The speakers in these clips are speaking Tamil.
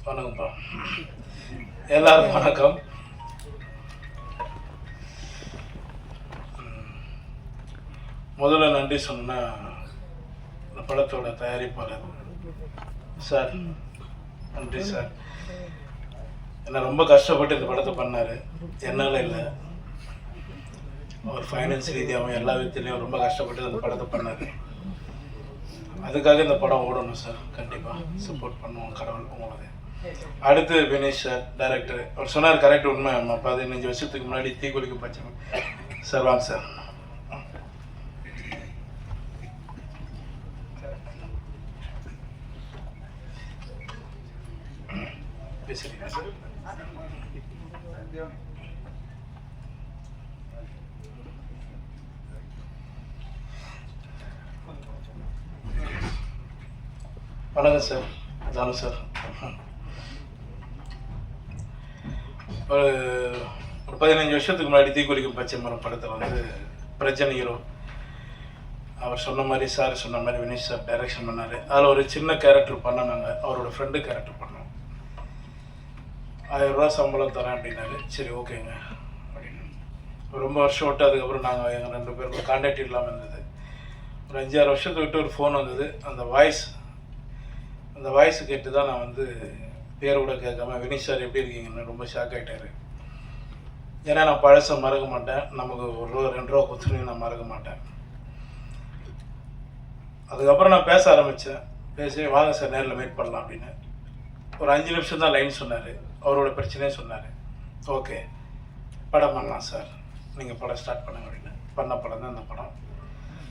வணக்கம்ப்பா, எல்லாருக்கும் வணக்கம். முதல்ல நன்றி சொன்னா இந்த படத்தோட தயாரிப்பாளர் சார், நன்றி சார். என்ன ரொம்ப கஷ்டப்பட்டு இந்த படத்தை பண்ணார். என்னால் இல்லை, ஒரு ஃபைனான்ஸ் ரீதியாகவும் எல்லா விதத்துலேயும் ரொம்ப கஷ்டப்பட்டு அந்த படத்தை பண்ணார். அதுக்காக இந்த படம் ஓடணும் சார். கண்டிப்பாக சப்போர்ட் பண்ணுவோம், கடவுள் உங்களுக்கு. அடுத்து வினேஷ் சார், டைரக்டர். அவர் சொன்னார் கரெக்ட், உண்மை. 15 வருஷத்துக்கு முன்னாடி தீக்குளிக்க பச்சை சார். வாங்க சார். பேசுறீங்க சார்? வணக்கம் சார், தானு சார். ஒரு 15 வருஷத்துக்கு முன்னாடி தீக்குளிக்கும் பச்சை மரம் படத்தில் வந்து பிரச்சனை ஹீரோ. அவர் சொன்ன மாதிரி, சார் சொன்ன மாதிரி வினேஷ் சார் டைரக்ஷன் பண்ணார். அதில் ஒரு சின்ன கேரக்டர் பண்ணோம் நாங்கள். அவரோட ஃப்ரெண்டு கேரக்டர் பண்ணோம். 1000 ரூபா சம்பளம் தரேன் அப்படின்னாரு. சரி ஓகேங்க அப்படின்னு ரொம்ப வருஷம் விட்டு அதுக்கப்புறம் நாங்கள் எங்கள் 2 பேருக்கும் கான்டாக்ட் இல்லாமல் இருந்தது. ஒரு 5-6 வருஷத்தை விட்டு ஒரு ஃபோன் வந்தது. அந்த வாய்ஸ் கேட்டு தான் நான் வந்து பேர் கூட கேட்காம வினீஷ் சார் எப்படி இருக்கீங்கன்னு ரொம்ப ஷாக் ஆகிட்டாரு. ஏன்னா நான் பழசை மறக்க மாட்டேன். நமக்கு 1 ரூபா 2 ரூபா கொடுத்துட்டு நான் மறக்க மாட்டேன். அதுக்கப்புறம் நான் பேச ஆரம்பித்தேன். பேசி வாங்க சார் நேரில் மீட் பண்ணலாம் அப்படின்னு. ஒரு 5 நிமிஷம் தான் லைன் சொன்னார். அவரோட பிரச்சனையே சொன்னார். ஓகே படம் பண்ணலாம் சார், நீங்கள் படம் ஸ்டார்ட் பண்ணுங்க அப்படின்னு. பண்ண படம் தான் இந்த படம்.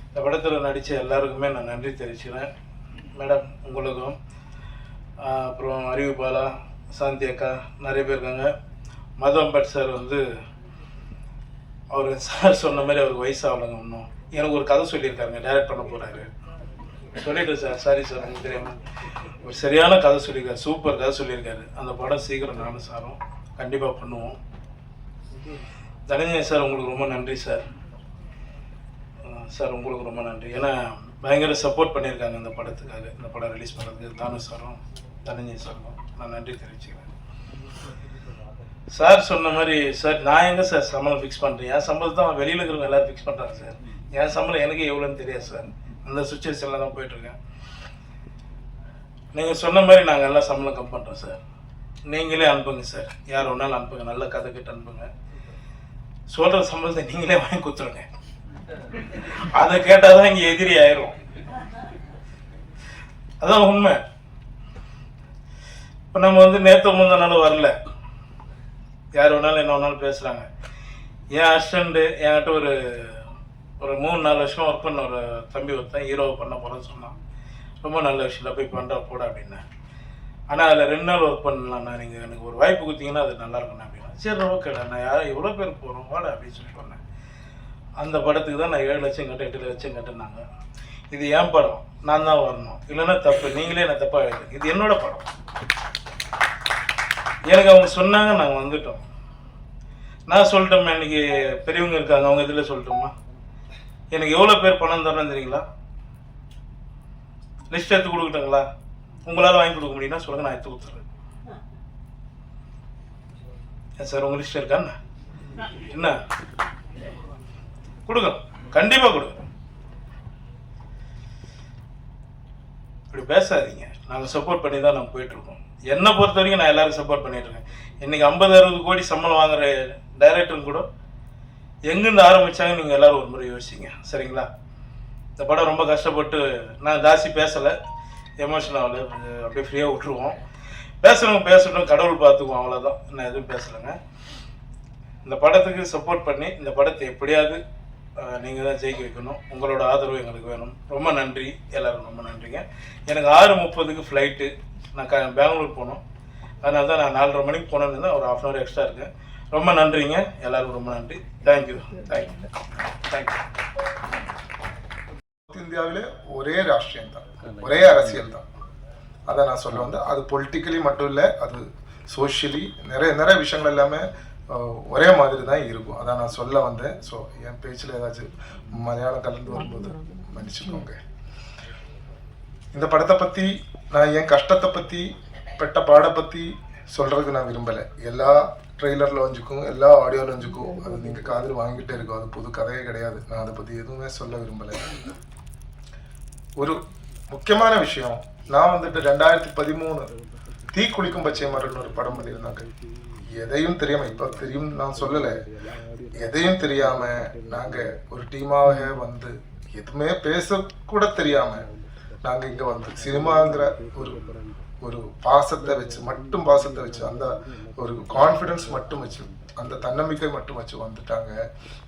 இந்த படத்தில் நடித்த எல்லாருக்குமே நான் நன்றி தெரிவிச்சுக்கிறேன். மேடம் உங்களுக்கும், அப்புறம் அறிவு பாலா, சாந்தி அக்கா, நிறைய பேர் இருக்காங்க. மதம் பட் சார் வந்து அவர் சார் சொன்ன மாதிரி அவருக்கு வயசாகலைங்க இன்னும். எனக்கு ஒரு கதை சொல்லியிருக்காருங்க, டைரக்ட் பண்ண போகிறாரு. சொல்லிவிட்டு சார், சாரி சார் உங்களுக்கு தெரியாமல் ஒரு சரியான கதை சொல்லியிருக்காரு, சூப்பர் கதை சொல்லியிருக்காரு. அந்த படம் சீக்கிரம் நானும் சாரும் கண்டிப்பாக பண்ணுவோம். தனஞ்சய் சார் உங்களுக்கு ரொம்ப நன்றி சார். சார் உங்களுக்கு ரொம்ப நன்றி. ஏன்னா பயங்கர சப்போர்ட் பண்ணியிருக்காங்க இந்த படத்துக்காக. இந்த படம் ரிலீஸ் பண்ணுறதுக்கு தானு சாரும் தனஞ்சய் சாரும் நான் நன்றி தெரிவிச்சுக்கிறேன். சார் சொன்ன மாதிரி சார், நான் எங்கே சார் சம்பளம் ஃபிக்ஸ் பண்ணுறேன்? என் சம்பளத்தை தான் வெளியில் இருக்கிறவங்க எல்லோரும் ஃபிக்ஸ் பண்ணுறாங்க சார். என் சம்பளம் எனக்கு எவ்வளோன்னு தெரியாது சார். அந்த சுச்சுவேஷனில் தான் போயிட்டுருக்கேன். நீங்கள் சொன்ன மாதிரி நாங்கள் எல்லாம் சம்பளம் கம் பண்ணுறோம் சார். நீங்களே அனுப்புங்க சார், யார் ஒன்றாலும் அனுப்புங்க, நல்ல கதை கிட்ட அனுப்புங்க. சொல்கிற சம்பளத்தை நீங்களே வாங்கி கொடுத்துருங்க. அதை கேட்டால் தான் இங்கே எதிரி ஆயிரும். அதான் உண்மை. இப்போ நம்ம வந்து நேற்று முந்தனாலும் வரல, யார் வேணாலும் என்ன வேணாலும் பேசுகிறாங்க. என் அசிஸ்டண்ட்டு என்கிட்ட ஒரு 3-4 வருஷமாக ஒர்க் பண்ண ஒரு தம்பி ஒருத்தன் ஹீரோவை பண்ண போகிறேன்னு சொன்னான். ரொம்ப நல்ல விஷயம், போய் பண்ணுறா போட அப்படின்னேன். ஆனால் அதில் 2 நாள் ஒர்க் பண்ணலாம்ண்ணா, நீங்கள் எனக்கு ஒரு வாய்ப்பு கொடுத்தீங்கன்னா அது நல்லாயிருக்குண்ணா அப்படின்னா. சரி ஓகேடா, நான் யாரும் எவ்வளோ பேர் போகிறோம் வாடா அப்படின்னு சொல்லி சொன்னேன். அந்த படத்துக்கு தான் நான் 7 லட்சம் கட்ட 8 லட்சம் கட்டினாங்க. இது என் படம், நான் தான் வரணும், இல்லைன்னா தப்பு, நீங்களே என்ன தப்பாக எழுது. இது என்னோட படம். எனக்கு அவங்க சொன்னாங்க, நாங்கள் வந்துட்டோம். நான் சொல்லிட்டோம்மா, இன்றைக்கி பெரியவங்க இருக்காங்க, அவங்க இதில் சொல்லிட்டோம்மா. எனக்கு எவ்வளோ பேர் பணம் தரணும் தெரியுங்களா? லிஸ்ட் எடுத்து கொடுக்கட்டுங்களா? உங்களால் வாங்கி கொடுக்க முடியும்னா சொல்லுங்கள், நான் எடுத்து கொடுத்துட்றேன். ஏன் சார் உங்கள் லிஸ்ட் இருக்காண்ணா? என்ன கொடுங்க, கண்டிப்பாக கொடுங்க. இப்படி பேசாதீங்க. நாங்கள் சப்போர்ட் பண்ணி தான் நாங்கள் போயிட்டுருக்கோம். என்னை பொறுத்த வரைக்கும் நான் எல்லாருக்கும் சப்போர்ட் பண்ணிட்டுருக்கேன். இன்றைக்கி 50-60 கோடி சம்பளம் வாங்குகிற டைரக்டரும் கூட எங்கேருந்து ஆரம்பித்தாங்க நீங்கள் எல்லோரும் ஒரு முறை யோசிச்சிங்க, சரிங்களா? இந்த படம் ரொம்ப கஷ்டப்பட்டு, நான் ஜாஸ்தி பேசலை, எமோஷனல் ஆகலை, அப்படியே ஃப்ரீயாக விட்டுருவோம். பேசுகிறவங்க பேசட்டும், கடவுள் பார்த்துக்குவோம், அவ்வளோதான். நான் எதுவும் பேசலைங்க. இந்த படத்துக்கு சப்போர்ட் பண்ணி இந்த படத்தை எப்படியாவது நீங்கள் தான் ஜெயிக்க வைக்கணும். உங்களோட ஆதரவு எங்களுக்கு வேணும். ரொம்ப நன்றி, எல்லோரும் ரொம்ப நன்றிங்க. எனக்கு 6:30க்கு ஃப்ளைட்டு. நான் பெங்களூர் போகணும். அதனால தான் நான் 4:30 மணிக்கு போனேன்னு ஒரு 1/2 hour எக்ஸ்ட்ரா இருக்கேன். ரொம்ப நன்றிங்க, எல்லாருக்கும் ரொம்ப நன்றி. தேங்க்யூ. இந்தியாவிலே ஒரே ராஷ்டிரியம் தான், ஒரே அரசியல் தான். அதை நான் சொல்ல வந்து அது பொலிட்டிக்கலி மட்டும் இல்லை, அது சோஷியலி நிறைய விஷயங்கள் எல்லாமே ஒரே மாதிரி தான் இருக்கும். அதான் நான் சொல்ல வந்தேன். ஸோ என் பேச்சில் ஏதாச்சும் மலையாளம் கலந்து வரும்போது மன்னிச்சுக்கோங்க. இந்த படத்தை பற்றி நான் என் கஷ்டத்தை பற்றி பெட்ட பாடை பற்றி சொல்கிறதுக்கு நான் விரும்பலை. எல்லா ட்ரெய்லரில் வந்துக்கும் எல்லா ஆடியோவில் வந்துக்கும் அது நீங்கள் காதில் வாங்கிட்டே இருக்கும். அது புது கதையே கிடையாது. நான் அதை பற்றி எதுவுமே சொல்ல விரும்பலை. ஒரு முக்கியமான விஷயம், நான் வந்துட்டு 2013 தீக்குளிக்கும் பச்சை மரம்னு ஒரு படம் பண்ணியிருந்தாங்க. எதையும் தெரியாமல், இப்போ தெரியும் நான் சொல்லலை, எதையும் தெரியாமல் நாங்கள் ஒரு டீமாக வந்து எதுவுமே பேசக்கூட தெரியாமல் நாங்கள் இங்கே வந்து சினிமாங்கிற ஒரு பாசத்தை வச்சு அந்த ஒரு கான்ஃபிடென்ஸ் மட்டும் வச்சு, அந்த தன்னம்பிக்கை மட்டும் வச்சு வந்துட்டாங்க.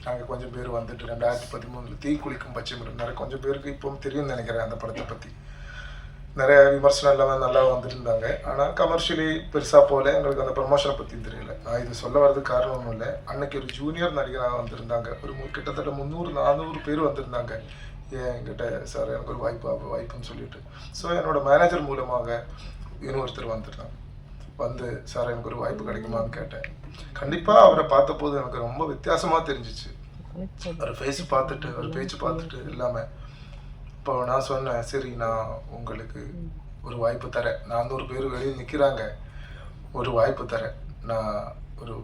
நாங்கள் கொஞ்சம் பேர் வந்துட்டு 2013 தீக்குளிக்கும் பச்சை மரம் நிறைய கொஞ்சம் பேருக்கு இப்போவும் தெரியும்னு நினைக்கிறேன். அந்த படத்தை பற்றி நிறைய விமர்சனம் எல்லாம் நல்லா வந்துட்டு இருந்தாங்க. ஆனால் கமர்ஷியலி பெருசாக போல எங்களுக்கு அந்த ப்ரமோஷனை பற்றி தெரியல. நான் இது சொல்ல வர்றதுக்கு காரணம் ஒன்றும் இல்லை. அன்னைக்கு ஒரு ஜூனியர் நடிகராக வந்திருந்தாங்க. ஒரு கிட்டத்தட்ட 300-400 பேர் வந்திருந்தாங்க. என்கிட்ட சார் எனக்கு ஒரு வாய்ப்புன்னு சொல்லிட்டு. ஸோ என்னோட மேனேஜர் மூலமாக இன்னொருத்தர் வந்துருந்தாங்க. வந்து சார் எனக்கு ஒரு வாய்ப்பு கிடைக்குமான்னு கேட்டேன். கண்டிப்பாக அவரை பார்த்தபோது எனக்கு ரொம்ப வித்தியாசமாக தெரிஞ்சிச்சு. அவர் ஃபேஸ் பார்த்துட்டு, அவர் பேச்சு பார்த்துட்டு எல்லாமே. இப்போ நான் சொன்னேன், சரி நான் உங்களுக்கு ஒரு வாய்ப்பு தரேன், 400 பேர் வெளியே நிற்கிறாங்க, ஒரு வாய்ப்பு தரேன், நான் ஒரு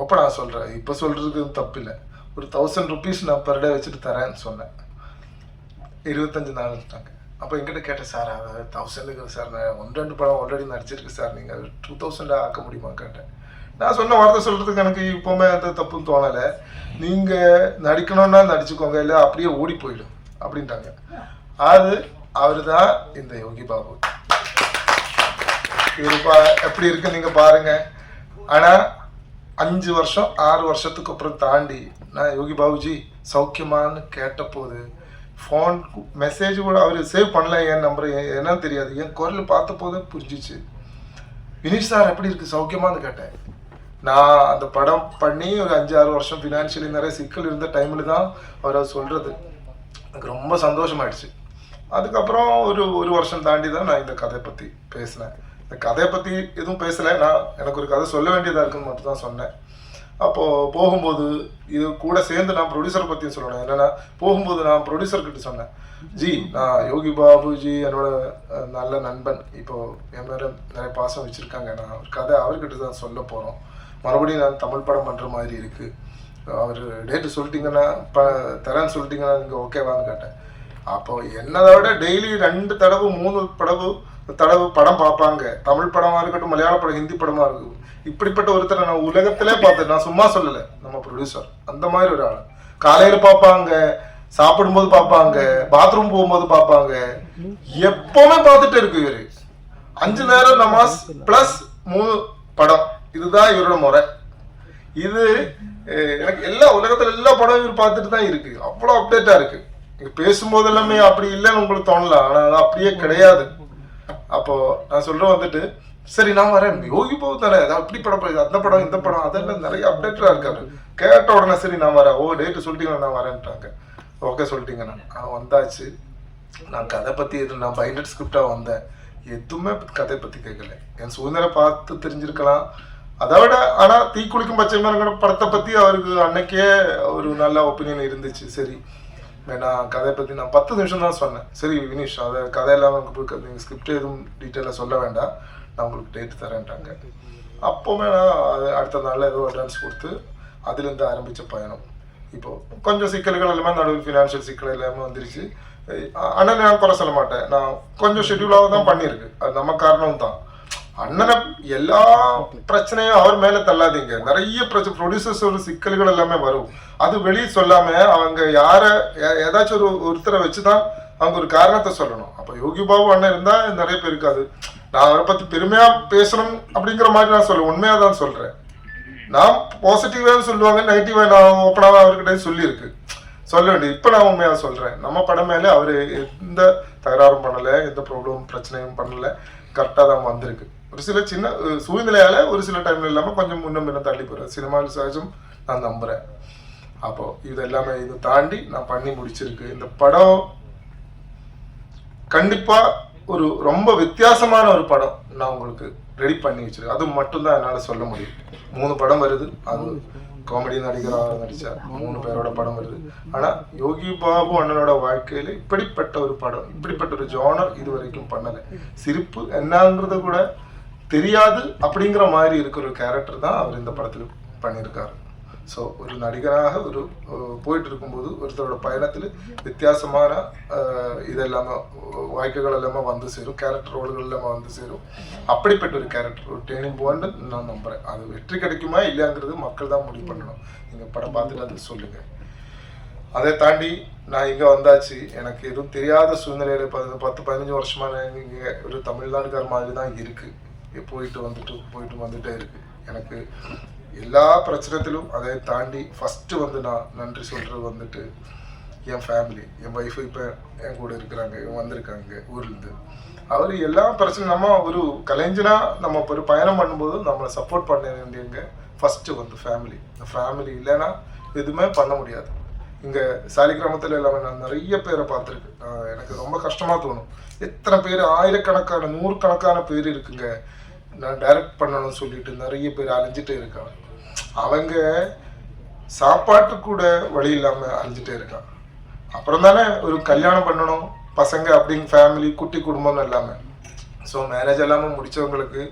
ஓப்பனாக சொல்கிறேன், இப்போ சொல்கிறதுக்கு தப்பு இல்லை, ஒரு 1000 rupees நான் பர் டே வச்சுட்டு தரேன்னு சொன்னேன். 25 நாள் இருந்தாங்க. அப்போ என்கிட்ட கேட்டேன், சார் அதாவது 1000 சார், நான் 1-2 படம் ஆல்ரெடி நடிச்சிருக்கு சார், நீங்கள் 2000 ஆக்க முடியுமா கேட்டேன். நான் சொன்ன வார்த்தை சொல்கிறதுக்கு எனக்கு இப்போவுமே அந்த தப்புன்னு தோணலை. நீங்கள் நடிக்கணும்னா நடிச்சுக்கோங்க, இல்லை அப்படியே ஓடி போயிடும் அப்படின்ட்டாங்க. அது அவர் தான் இந்த யோகி பாபு. எப்படி இருக்கு நீங்கள் பாருங்க. ஆனால் 5 வருஷம் 6 வருஷத்துக்கு அப்புறம் தாண்டி நான் யோகி பாபுஜி சௌக்கியமானு கேட்ட போது ஃபோன் மெசேஜ் கூட அவர் சேவ் பண்ணல, என் நம்பர் என்னன்னு தெரியாது, என் குரல் பார்த்த போதே புரிஞ்சிச்சு. வினிஷ் சார் எப்படி இருக்கு சௌக்கியமானு கேட்டேன். நான் அந்த படம் பண்ணி ஒரு 5-6 வருஷம் ஃபினான்ஷியலி நிறைய சிக்கல் இருந்த டைமில் தான் அவர் சொல்கிறது. எனக்கு ரொம்ப சந்தோஷமாயிடுச்சு. அதுக்கப்புறம் ஒரு வருஷம் தாண்டி தான் நான் இந்த கதையை பற்றி பேசினேன். இந்த கதையை பற்றி எதுவும் பேசலை, நான் எனக்கு ஒரு கதை சொல்ல வேண்டியதாக இருக்குன்னு மட்டும் தான் சொன்னேன். அப்போது போகும்போது இது கூட சேர்ந்து நான் ப்ரொடியூசரை பற்றியும் சொல்லணும். என்னென்னா போகும்போது நான் ப்ரொடியூசர்கிட்ட சொன்னேன், ஜி நான் யோகி பாபுஜி என்னோட நல்ல நண்பன், இப்போது என் மேலே நிறைய பாசம் வச்சுருக்காங்க, நான் ஒரு கதை அவர்கிட்ட தான் சொல்ல போகிறோம், மறுபடியும் நான் தமிழ் படம் பண்ணுற மாதிரி இருக்குது, அவர் டேட்டு சொல்லிட்டீங்கன்னா தரேன்னு சொல்லிட்டீங்கன்னா நீங்கள் ஓகேவான்னு கேட்டேன். அப்போ என்னதை விட டெய்லி 2 தடவை 3 தடவை படம் பார்ப்பாங்க. தமிழ் படமாக இருக்கட்டும், மலையாள படம், ஹிந்தி படமாக இருக்கும். இப்படிப்பட்ட ஒருத்தரை நான் உலகத்திலே பார்த்தேன். நான் சும்மா சொல்லலை, நம்ம ப்ரொடியூசர் அந்த மாதிரி ஒரு ஆள். காலையில் பார்ப்பாங்க, சாப்பிடும்போது பார்ப்பாங்க, பாத்ரூம் போகும்போது பார்ப்பாங்க, எப்பவுமே பார்த்துட்டு இருக்கு இவர். 5 நேரம் நமாஸ் ப்ளஸ் 3 படம், இதுதான் இவரோட முறை. இது எனக்கு எல்லா உலகத்துல எல்லா படம் இவர் பார்த்துட்டு தான் இருக்கு. அவ்வளோ அப்டேட்டா இருக்கு. நீங்க பேசும்போது எல்லாமே அப்படி இல்லைன்னு உங்களுக்கு தோணலாம், ஆனால் அது அப்படியே கிடையாது. அப்போ நான் சொல்றேன் வந்துட்டு, சரி நான் வரேன், யோகி பாபு தானே, அப்படி படம் அந்த படம் இந்த படம் அதெல்லாம் நிறைய அப்டேட்டா இருக்காரு. கேட்ட உடனே சரி நான் வரேன், டேட்டு சொல்லிட்டீங்களா, நான் வரேன்ட்டாங்க. ஓகே சொல்லிட்டீங்கண்ணா. வந்தாச்சு. நான் கதை பற்றி நான் பைண்டட் ஸ்கிரிப்டாக வந்தேன், எதுவுமே கதை பற்றி கேட்கல. என் சூழ்நிலை பார்த்து தெரிஞ்சிருக்கலாம். அதை விட ஆனால் தீக்குளிக்கும் பச்சை மரங்கிற படத்தை பற்றி அவருக்கு அன்னைக்கே ஒரு நல்ல ஒப்பீனியன் இருந்துச்சு. சரி நான் கதையை பற்றி நான் 10 நிமிஷம் தான் சொன்னேன். சரி வினிஷ், அதை கதையெல்லாம் நீங்கள் ஸ்கிரிப்ட் எதுவும் டீட்டெயிலாக சொல்ல வேண்டாம், நான் உங்களுக்கு டேட்டு தரேன்ட்டாங்க. அப்போவுமே நான் அடுத்த நாளில் ஏதோ அட்வான்ஸ் கொடுத்து அதுலேருந்து ஆரம்பித்த பயணம். இப்போது கொஞ்சம் சிக்கல்கள் எல்லாமே நடுவில் ஃபினான்ஷியல் சிக்கல் எல்லாமே வந்துருச்சு. அண்ணனை நான் குறை சொல்ல மாட்டேன், நான் கொஞ்சம் ஷெட்யூலாக தான் பண்ணியிருக்கு, அது நம்ம காரணம் தான். அண்ணனை எல்லா பிரச்சனையும் அவர் மேலே தள்ளாதீங்க. நிறைய ப்ரொடியூசர்ஸோட சிக்கல்கள் எல்லாமே வரும், அது வெளியே சொல்லாம அவங்க ஏதாச்சும் ஒருத்தரை வச்சுதான் அவங்க ஒரு காரணத்தை சொல்லணும். அப்போ யோகி பாபு அண்ணன் இருந்தா நிறைய பேர் இருக்காது. நான் அவரை பத்தி பெருமையா பேசணும் அப்படிங்கிற மாதிரி நான் சொல்லுவேன், உண்மையா தான் சொல்றேன். நான் பாசிட்டிவா சொல்லுவாங்க, நெகட்டிவா நான் ஓப்பனாக அவர்கிட்ட சொல்லியிருக்கு, சொல்ல வேண்டியது. இப்போ நான் உண்மையாக சொல்கிறேன், நம்ம படம் மேலே அவர் எந்த தகராறும் பண்ணலை, எந்த பிரச்சனையும் பண்ணலை, கரெக்டாக தான் வந்திருக்கு. ஒரு சில சின்ன சூழ்நிலையால் ஒரு சில டைம்ல இல்லாமல் கொஞ்சம் முன்ன தள்ளி போகிறேன், சினிமாவில் சகஜம் நான் நம்புகிறேன். அப்போது இது எல்லாமே இது தாண்டி நான் பண்ணி முடிச்சிருக்கு. இந்த படம் கண்டிப்பாக ஒரு ரொம்ப வித்தியாசமான ஒரு படம் நான் உங்களுக்கு ரெடி பண்ணி வச்சிருக்கேன். அது மட்டும்தான் என்னால் சொல்ல முடியும். 3 படம் வருது, அது காமெடி நடிகராக நடிச்சா 3 பேரோட படம் வருது. ஆனா யோகி பாபு அண்ணனோட வாழ்க்கையில இப்படிப்பட்ட ஒரு படம், இப்படிப்பட்ட ஒரு ஜானர் இது வரைக்கும் பண்ணல. சிரிப்பு என்னங்கிறத கூட தெரியாது அப்படிங்கிற மாதிரி இருக்கிற ஒரு கேரக்டர் தான் அவர் இந்த படத்துல பண்ணியிருக்காரு. ஸோ ஒரு நடிகராக ஒரு போயிட்டு இருக்கும்போது ஒருத்தரோட பயணத்தில் வித்தியாசமான இதெல்லாம வாய்ப்புகள் எல்லாமே வந்து சேரும், கேரக்டர் ரோல்கள் எல்லாமே வந்து சேரும். அப்படிப்பட்ட ஒரு கேரக்டர் ஒரு டேர்னிங் பாயிண்ட் நான் நம்புறேன். அது வெற்றி கிடைக்குமா இல்லையாங்கிறது மக்கள் தான் முடிவு பண்ணணும். நீங்கள் படம் பார்த்துட்டு அது சொல்லுங்க. அதை தாண்டி நான் இங்கே வந்தாச்சு, எனக்கு எதுவும் தெரியாத சூழ்நிலையில 10-15 வருஷமா நான் இங்கே ஒரு தமிழ்நாடுக்கார மாதிரி தான் இருக்கு. போயிட்டு வந்துட்டே இருக்கு. எனக்கு எல்லா பிரச்சனத்திலும் அதை தாண்டி ஃபஸ்ட்டு வந்து நான் நன்றி சொல்கிறது வந்துட்டு என் ஃபேமிலி, என் ஒய்ஃபு இப்போ என் கூட இருக்கிறாங்க, வந்திருக்காங்க ஊர்லேருந்து. அவர் எல்லா பிரச்சனை நம்ம ஒரு கலைஞனாக நம்ம ஒரு பயணம் பண்ணும்போது நம்மளை சப்போர்ட் பண்ண வேண்டியவங்க ஃபஸ்ட்டு வந்து ஃபேமிலி. இந்த ஃபேமிலி இல்லைன்னா எதுவுமே பண்ண முடியாது. இங்கே சாலிகிராமத்தில் எல்லாமே நான் நிறைய பேரை பார்த்துருக்கு. எனக்கு ரொம்ப கஷ்டமாக தோணும். எத்தனை பேர், ஆயிரக்கணக்கான 100கணக்கான பேர் இருக்குங்க, நான் டைரக்ட் பண்ணணும்னு சொல்லிட்டு நிறைய பேர் அலைஞ்சிட்டே இருக்காங்க. அவங்க சாப்பாட்டு கூட வழி இல்லாமல் அலைஞ்சிட்டே இருக்காங்க. அப்புறம் தானே ஒரு கல்யாணம் பண்ணணும், பசங்க அப்படிங்க ஃபேமிலி, குட்டி குடும்பம் எல்லாமே. ஸோ மேரேஜ் எல்லாமே முடித்தவங்களுக்கு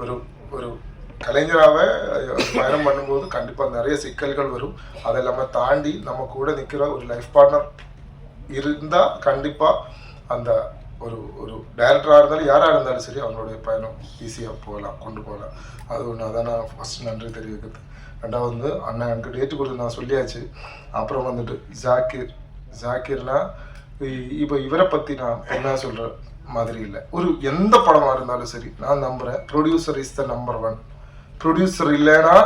ஒரு ஒரு கலைஞராக பயணம் பண்ணும்போது கண்டிப்பாக நிறைய சிக்கல்கள் வரும். அதெல்லாமே தாண்டி நம்ம கூட நிற்கிற ஒரு லைஃப் பார்ட்னர் இருந்தால் கண்டிப்பாக அந்த ஒரு டைரக்டராக இருந்தாலும் யாராக இருந்தாலும் சரி அவங்களுடைய பயணம் ஈஸியாக கொண்டு போகலாம். அது ஒன்று. அதான் நான் ஃபஸ்ட் நன்றி தெரிவிக்கிறது. ரெண்டாவது வந்து அண்ணன் எனக்கு டேட்டு கொடுத்து நான் சொல்லியாச்சு. அப்புறம் வந்துட்டு ஜாக்கிர்னா இப்போ இவரை பற்றி நான் என்ன சொல்கிற மாதிரி இல்லை. ஒரு எந்த படமாக இருந்தாலும் சரி நான் நம்புகிறேன், producer is the number 1. Producer இல்லைன்னா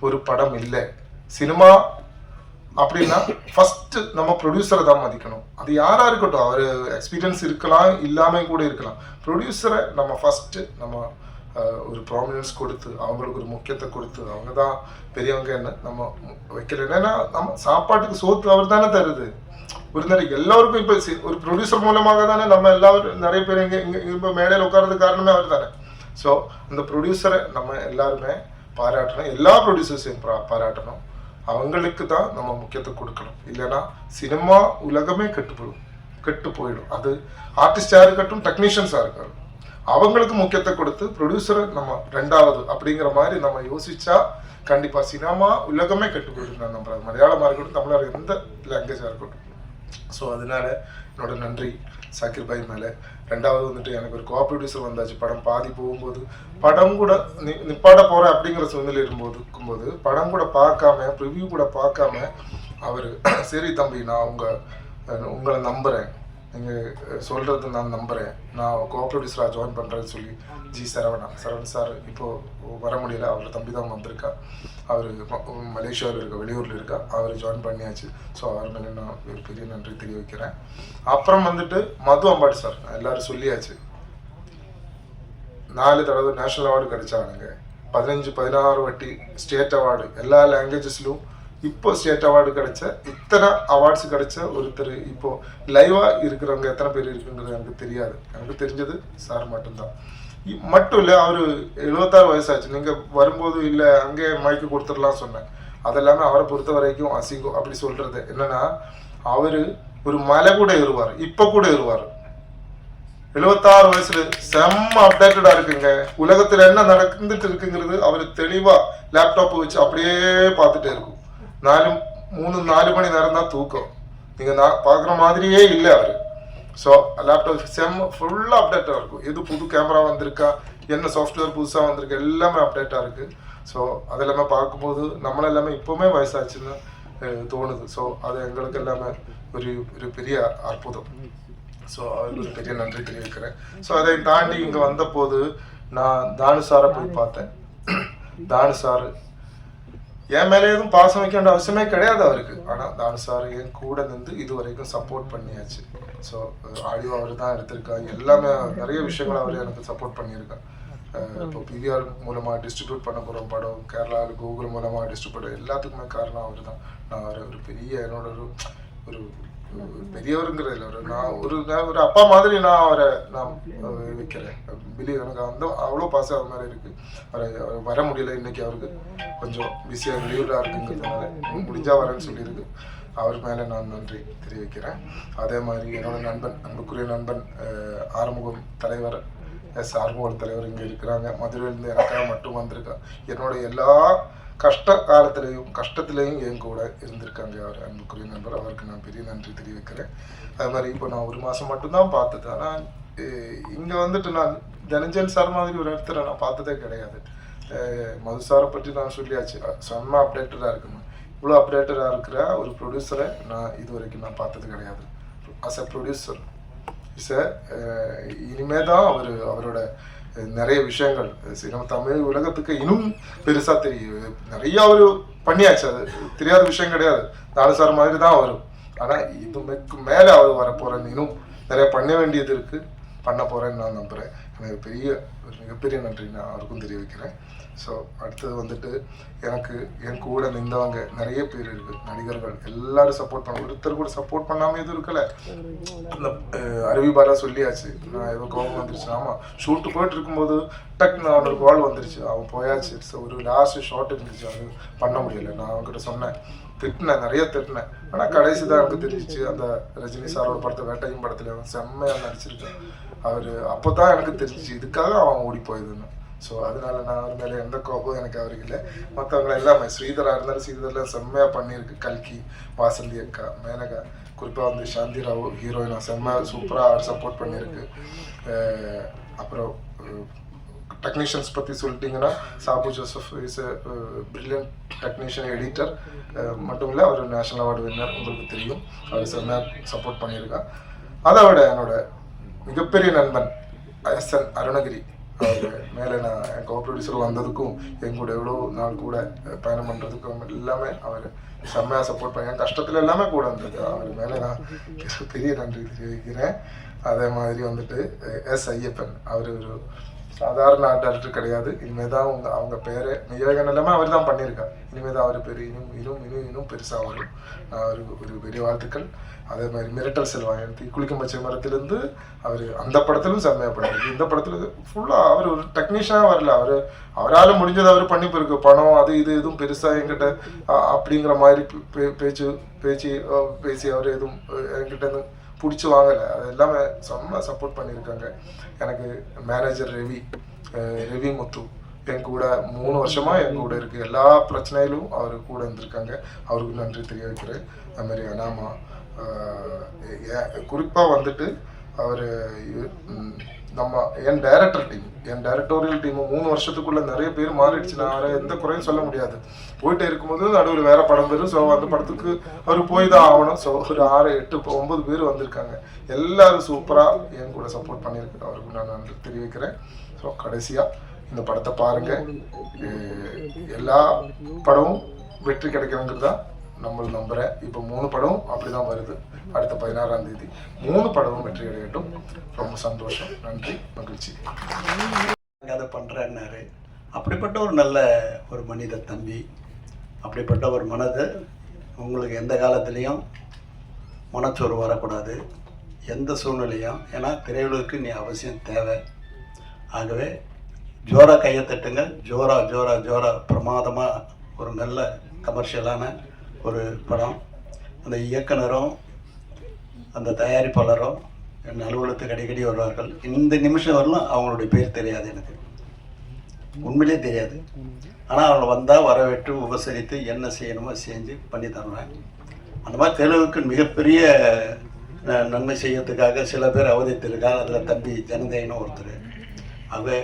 ஒரு படம் இல்லை. சினிமா அப்படின்னா ஃபர்ஸ்ட் நம்ம ப்ரொடியூசரை தான் மதிக்கணும். அது யாரா இருக்கட்டும், அவர் எக்ஸ்பீரியன்ஸ் இருக்கலாம், இல்லாமல் கூட இருக்கலாம். ப்ரொடியூசரை நம்ம ஃபர்ஸ்ட் நம்ம ஒரு ப்ராமினன்ஸ் கொடுத்து அவங்களுக்கு ஒரு முக்கியத்தை கொடுத்து அவங்க தான் பெரியவங்க என்ன நம்ம வைக்கல. ஏன்னா நம்ம சாப்பாட்டுக்கு சோத்து அவர் தானே தருது. ஒரு நிறைய எல்லாருக்கும் இப்போ ஒரு ப்ரொடியூசர் மூலமாக தானே நம்ம எல்லாரும் நிறைய பேர் இங்கே இப்போ மேடையில் உட்கார்றதுக்கு காரணமே அவர் தானே. ஸோ அந்த ப்ரொடியூசரை நம்ம எல்லாருமே பாராட்டணும், எல்லா ப்ரொடியூசர்ஸையும் பாராட்டணும். அவங்களுக்கு தான் நம்ம முக்கியத்துவம் கொடுக்கணும். இல்லைன்னா சினிமா உலகமே கெட்டு போயிடும். அது ஆர்டிஸ்டாக இருக்கட்டும், டெக்னீஷியன்ஸாக இருக்கட்டும், அவங்களுக்கு முக்கியத்துவம் கொடுத்து ப்ரொடியூசரை நம்ம 2வது அப்படிங்கிற மாதிரி நம்ம யோசிச்சா கண்டிப்பாக சினிமா உலகமே கெட்டு போயிடும். நான் நம்புறேன். மலையாளமாக இருக்கட்டும், தமிழாக எந்த லாங்குவேஜாக இருக்கட்டும். ஸோ அதனால என்னோட நன்றி சாக்கிர் பாய் மேலே. 2வது வந்துட்டு எனக்கு ஒரு ப்ரொடியூசர் வந்தாச்சு. படம் பாதி போகும்போது படம் கூட நிப்பாட போகிறேன் அப்படிங்கிற சூழ்நிலை இருக்கும்போது படம் கூட பார்க்காம, ப்ரிவ்யூ கூட பார்க்காம அவர் சரி தம்பி நான் உங்களை நம்புகிறேன், நீங்கள் சொல்கிறது நான் நம்புகிறேன், நான் ப்ரொடியூசராக ஜாயின் பண்ணுறேன்னு சொல்லி சரவணன் சார் இப்போது வர முடியல, அவர் தம்பி தான் வந்திருக்கா. அவர் மலேசியாவில் இருக்க, வெளியூரில் இருக்கா. அவர் ஜாயின் பண்ணியாச்சு. ஸோ அவர் மேலே நான் ஒரு பெரிய நன்றி தெரிவிக்கிறேன். அப்புறம் வந்துட்டு மது அம்பாடி சார், நான் எல்லோரும் சொல்லியாச்சு. 4 தடவை நேஷ்னல் அவார்டு கிடைச்சானுங்க. 15-16 வாட்டி ஸ்டேட் அவார்டு, எல்லா லாங்குவேஜஸ்லும். இப்போ ஸ்டேட் அவார்டு கிடைச்ச, இத்தனை அவார்ட்ஸ் கிடைச்ச ஒருத்தர் இப்போ லைவாக இருக்கிறவங்க எத்தனை பேர் இருக்குங்கிறது எனக்கு தெரியாது. எனக்கு தெரிஞ்சது சார் மட்டும்தான். மட்டும் இல்லை, அவர் 76 வயசாச்சு. நீங்கள் வரும்போது இல்லை அங்கே மைக்கு கொடுத்துடலாம் சொன்னேன். அதெல்லாமே அவரை பொறுத்த வரைக்கும் அசிங்கம் அப்படி சொல்கிறது. என்னன்னா அவர் ஒரு மலை கூட ஏறுவார், இப்போ கூட ஏறுவார். 76 வயசுல செம்ம அப்டேட்டடாக இருக்குங்க. உலகத்தில் என்ன நடந்துட்டு இருக்குங்கிறது அவர் தெளிவாக லேப்டாப் வச்சு அப்படியே பார்த்துட்டே இருக்கும். 3-4 மணி நேரம் தான் தூக்கம். நீங்கள் பார்க்குற மாதிரியே இல்லை அவர். ஸோ லேப்டாப் செம்ம ஃபுல்லாக அப்டேட்டாக இருக்கும். எது புது கேமரா வந்திருக்கா, என்ன சாஃப்ட்வேர் புதுசாக வந்திருக்கு, எல்லாமே அப்டேட்டாக இருக்குது. ஸோ அதெல்லாமே பார்க்கும்போது நம்மளெல்லாமே இப்போவுமே வயசாச்சுன்னு தோணுது. ஸோ அது எங்களுக்கு எல்லாமே ஒரு பெரிய அற்புதம். ஸோ அவருக்கு ஒரு பெரிய நன்றி தெரிவிக்கிறேன். ஸோ அதை தாண்டி இங்கே வந்தபோது நான் தானு சாரை போய் பார்த்தேன். தானு சார் என் மேலே எதுவும் பாசம் வைக்க வேண்டிய அவசியமே கிடையாது அவருக்கு. ஆனால் தானு சார் என் கூட நின்று இது வரைக்கும் சப்போர்ட் பண்ணியாச்சு. ஸோ ஆடியோ அவர் தான் எடுத்திருக்காங்க, எல்லாமே நிறைய விஷயங்கள் அவர் எனக்கு சப்போர்ட் பண்ணியிருக்காங்க. இப்போ பிவிஆர் மூலமாக டிஸ்ட்ரிபியூட் பண்ண போகிற படம், கேரளாவில் கூகுள் மூலமாக டிஸ்ட்ரிபியூட், எல்லாத்துக்குமே காரணம் அவர் தான். நான் ஒரு பெரிய என்னோட ஒரு பெரியவருங்கிறதுல ஒரு அப்பா மாதிரி நான் அவரை வைக்கிறேன். பிலீவ் எனக்கு வந்து அவ்வளோ பாசம் அவர் மேலே இருக்குது. அவர் வர முடியல, இன்னைக்கு அவருக்கு கொஞ்சம் பிஸியாக வெளியூராக இருக்குங்கிறதுனால முடிஞ்சா வரேன்னு சொல்லியிருக்கு. அவர் மேலே நான் நன்றி தெரிவிக்கிறேன். அதே மாதிரி என்னோட நண்பன், அன்புக்குரிய நண்பன் ஆறுமுகம் தலைவர், ஆறுமுகம் தலைவர் இங்கே இருக்கிறாங்க. மதுரையிலேருந்து எனக்காக மட்டும் வந்திருக்காங்க. என்னோட எல்லா கஷ்ட காலத்திலையும் கஷ்டத்திலையும் என் கூட இருந்திருக்காங்க அவர் அன்புக்குரிய நண்பர். அவருக்கு நான் பெரிய நன்றி தெரிவிக்கிறேன். அது மாதிரி இப்போ நான் 1 மாதம் மட்டும்தான் பார்த்தது. ஆனால் இங்கே வந்துட்டு நான் தனஞ்சன் சார் மாதிரி ஒரு இடத்துல நான் பார்த்ததே கிடையாது. மது சாரை பற்றி நான் சொல்லியாச்சு, செம்ம அப்டேட்டடாக இருக்கணும். இவ்வளோ அப்டேட்டடாக இருக்கிற ஒரு ப்ரொடியூசரை நான் இது வரைக்கும் நான் பார்த்தது கிடையாது. அஸ் அ ப்ரொடியூசர் இனிமே தான் அவரோட நிறைய விஷயங்கள் நம்ம தமிழ் உலகத்துக்கு இன்னும் பெருசாக தெரியும். நிறைய அவர் பண்ணியாச்சு, அது தெரியாத விஷயம் கிடையாது. நாலு சார் மாதிரி தான் வரும். ஆனால் இதுக்கு மேலே அவர் வரப்போகிறேன்னு இன்னும் நிறைய பண்ண வேண்டியது இருக்குது, பண்ண போகிறேன்னு நான் நம்புகிறேன். எனக்கு ஒரு மிகப்பெரிய நன்றி நான் அவருக்கும் தெரிவிக்கிறேன். ஸோ அடுத்தது வந்துட்டு எனக்கு என் கூட நின்றவங்க நிறைய பேர் இருக்குது, நடிகர்கள் எல்லாரும் சப்போர்ட் பண்ண, ஒருத்தர் கூட சப்போர்ட் பண்ணாமல் எதுவும் இருக்கலை. இந்த அருவிபாரா சொல்லியாச்சு, நான் ஏதோ கோபம் வந்துருச்சு. ஆமாம், ஷூட்டு போயிட்டு இருக்கும்போது டக்குன்னு அவனுக்கு கால் வந்துருச்சு, அவன் போயாச்சு. ஸோ ஒரு லாஸ்ட் ஷார்ட் இருந்துச்சு, அது பண்ண முடியலை. நான் அவங்ககிட்ட சொன்னேன், திட்டினேன், நிறைய திட்டினேன். ஆனால் கடைசி தான் எனக்கு தெரிஞ்சிச்சு, அந்த ரஜினி சாரோட படத்தை வேட்டையும் படத்தில் அவன் செம்மையாக நடிச்சிருக்கேன். அவர் அப்போ தான் எனக்கு தெரிஞ்சிச்சு இதுக்காக அவன் ஓடி போயதுன்னு. ஸோ அதனால நான் அவர் மேலே எந்த கோபம் எனக்கு அவருக்கு இல்லை. மற்றவங்களை எல்லாமே ஸ்ரீதராக இருந்தாலும் ஸ்ரீதரில் செம்மையாக பண்ணியிருக்கு. கல்கி, வாசந்தி அக்கா, மேனகா, குறிப்பாக வந்து சாந்தி ராவ் ஹீரோயினா செம்மையாக சூப்பராக அவர் சப்போர்ட் பண்ணியிருக்கு. அப்புறம் டெக்னீஷியன்ஸ் பற்றி சொல்லிட்டிங்கன்னா Sabu Joseph is brilliant technician, editor மட்டும் இல்லை, அவர் நேஷனல் அவார்டு வின்னர், உங்களுக்கு தெரியும். அவர் செம்மையாக சப்போர்ட் பண்ணியிருக்கான். அதை விட என்னோட மிகப்பெரிய நண்பன் SN அருணகிரி, அவர் மேலே நான் என் கோ ப்ரொடியூசர் வந்ததுக்கும் என் கூட எவ்வளோ நாள் கூட பயணம் பண்ணுறதுக்கும் எல்லாமே அவர் செம்மையாக சப்போர்ட் பண்ணி, என் கஷ்டத்தில் எல்லாமே கூட இருந்தது. அவர் மேலே நான் பெரிய நன்றி தெரிவிக்கிறேன். அதே மாதிரி வந்துட்டு S ஐயப்பன், அவர் ஒரு சாதாரண ஆர்ட் டைரக்டர் கிடையாது. இனிமேல் தான் அவங்க பேர் நிஜவேகன் எல்லாமே அவர் தான் பண்ணியிருக்கார். இனிமேல் தான் அவர் பேர் இன்னும் பெருசாக வரும். அவருக்கு ஒரு பெரிய வாழ்த்துக்கள். அதே மாதிரி மிரட்டல் செல்வா, எனக்கு குளிக்கும் பச்சை மரத்துலேருந்து அவர் அந்த படத்திலும் செம்மையாக பண்ணியிருக்கு. இந்த படத்தில் ஃபுல்லாக அவர் ஒரு டெக்னீஷியனாக வரல, அவரால் முடிஞ்சதை அவர் பண்ணி போயிருக்கு. பணம் அது இது எதுவும் பெருசாக என்கிட்ட அப்படிங்கிற மாதிரி பேசி அவர் எதுவும் என்கிட்ட பிடிச்சி வாங்கலை. அது எல்லாமே செம்ம சப்போர்ட் பண்ணியிருக்காங்க. எனக்கு மேனேஜர் ரவி முத்து என் கூட 3 வருஷமாக என் கூட இருக்குது. எல்லா பிரச்சனையிலும் அவர் கூட இருந்திருக்காங்க. அவருக்கு நன்றி தெரிவிக்கிறேன். அது மாதிரி அனாமா, குறிப்பாக வந்துட்டு அவர் என் டைரக்டோரியல் டீம் 3 வருஷத்துக்குள்ள நிறைய பேர் மாறிடுச்சு. நான் அவரை எந்த குறையும் சொல்ல முடியாது. போயிட்டே இருக்கும்போது நடுவில் வேற படம் வரும். ஸோ அந்த படத்துக்கு அவர் போய் தான் ஆகணும். ஸோ ஒரு 6, 8, 9 பேர் வந்திருக்காங்க. எல்லாரும் சூப்பராக என் கூட சப்போர்ட் பண்ணியிருக்கு. அவருக்கு நான் நன்றி தெரிவிக்கிறேன். ஸோ கடைசியாக இந்த படத்தை பாருங்க. எல்லா படமும் வெற்றி கிடைக்கணுங்கிறது தான் நம்மளும் நம்புகிறேன். இப்போ 3 படம் அப்படிதான் வருது. அடுத்த 16ஆம் தேதி 3 படமும் வெற்றி அடையட்டும். ரொம்ப சந்தோஷம், நன்றி, மகிழ்ச்சி. அதை பண்ணுறேன்னாரு. அப்படிப்பட்ட ஒரு நல்ல ஒரு மனித தம்பி, அப்படிப்பட்ட ஒரு மனது உங்களுக்கு எந்த காலத்துலேயும் மனச்சோறு வரக்கூடாது, எந்த சூழ்நிலையும். ஏன்னா திரையுலகுக்கு நீ அவசியம் தேவை. ஆகவே ஜோரா கையை தட்டுங்க. ஜோரா பிரமாதமாக ஒரு நல்ல கமர்ஷியலான ஒரு படம். அந்த இயக்குனரும் அந்த தயாரிப்பாளரும் என் அலுவலகத்துக்கு அடிக்கடி வருவார்கள். இந்த நிமிஷம் வரலாம் அவங்களுடைய பேர் தெரியாது, எனக்கு உண்மையிலே தெரியாது. ஆனால் அவங்க வந்தால் வரவேற்று உபசரித்து என்ன செய்யணுமோ செஞ்சு பண்ணி தருவேன். அந்த மாதிரி தெலுங்குக்கு மிகப்பெரிய நன்மை செய்யறதுக்காக சில பேர் அவதித்திருக்காங்க. அதில் தம்பி ஜனதேயனும் ஒருத்தர். ஆகவே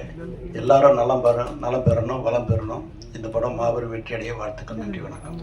எல்லாரும் நலம் பெறணும், வளம் பெறணும். இந்த படம் மாபெரும் வெற்றி அடைய வாழ்த்துக்கள். நன்றி, வணக்கம்.